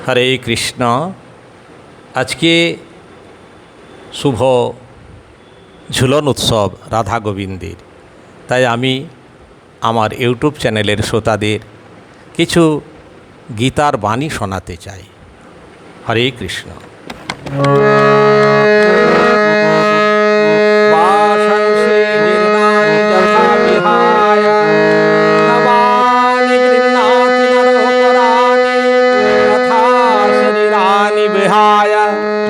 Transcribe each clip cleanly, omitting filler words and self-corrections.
হরে কৃষ্ণ। আজকে শুভ ঝুলন উৎসব রাধা গোবিন্দের, তাই আমি আমার ইউটিউব চ্যানেলের শ্রোতাদের কিছু গীতার বাণী শোনাতে চাই। হরে কৃষ্ণ।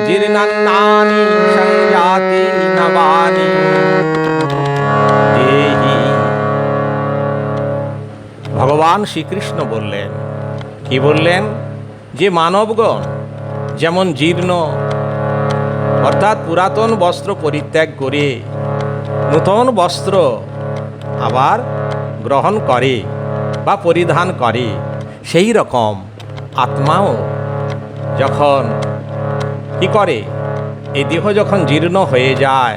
জীর্ণান্নানি সংযাতি নবানি দেহি। ভগবান শ্রীকৃষ্ণ বললেন, কি বললেন? যে মানবগণ যেমন জীর্ণ অর্থাৎ পুরাতন বস্ত্র পরিত্যাগ করে নূতন বস্ত্র আবার গ্রহণ করে বা পরিধান করে, সেই রকম আত্মাও যখন কি করে, এই দেহ যখন জীর্ণ হয়ে যায়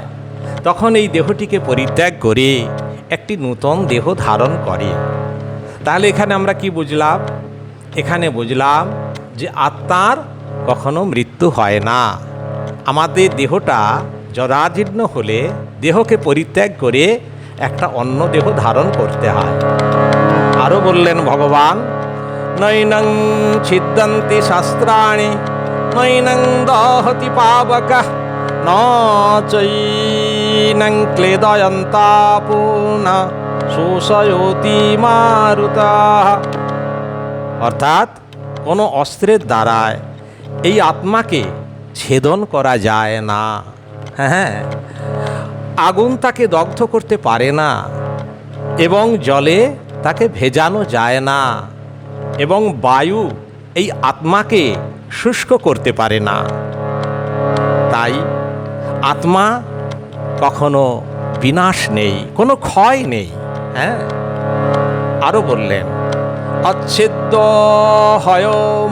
তখন এই দেহটিকে পরিত্যাগ করে একটি নূতন দেহ ধারণ করে। তাহলে এখানে আমরা কি বুঝলাম? এখানে বুঝলাম যে আত্মার কখনো মৃত্যু হয় না। আমাদের দেহটা জরাজীর্ণ হলে দেহকে পরিত্যাগ করে একটা অন্য দেহ ধারণ করতে হয়। আরও বললেন ভগবান, নৈনং ছিদ্যন্তি শাস্ত্রাণি নৈনং দহতি পাবকঃ ন চৈনং ক্লেদয়ন্তাপূর্ণা শোষয়তি মারুতাঃ। অর্থাৎ কোনো অস্ত্রের দ্বারায় এই আত্মাকে ছেদন করা যায় না। হ্যাঁ, আগুন তাকে দগ্ধ করতে পারে না, এবং জলে তাকে ভেজানো যায় না, এবং বায়ু এই আত্মাকে শুষ্ক করতে পারে না। তাই আত্মা কখনো বিনাশ নেই, কোনো ক্ষয় নেই। হ্যাঁ, আরও বললেন, অচ্ছেদ্য হয়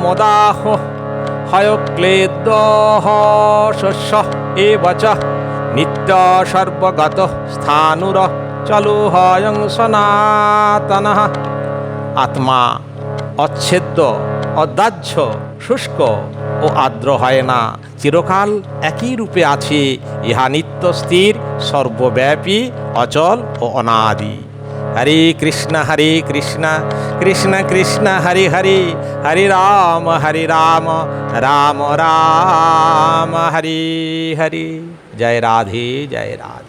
মদাহ হয় ক্লেদ শস্য এ বচ নিত্য সর্বগত স্থানুর চলু হয়ং সনাতন। আত্মা অচ্ছেদ্য, অদাহ্য, শুষ্ক ও আর্দ্র হয় না, চিরকাল একই রূপে আছে। ইহা নিত্য স্থির, সর্বব্যাপী, অচল ও অনাদি। হরে কৃষ্ণ কৃষ্ণ কৃষ্ণ হরে হরে, হরে রাম রাম রাম হরে হরে। জয় রাধে, জয় রাধে।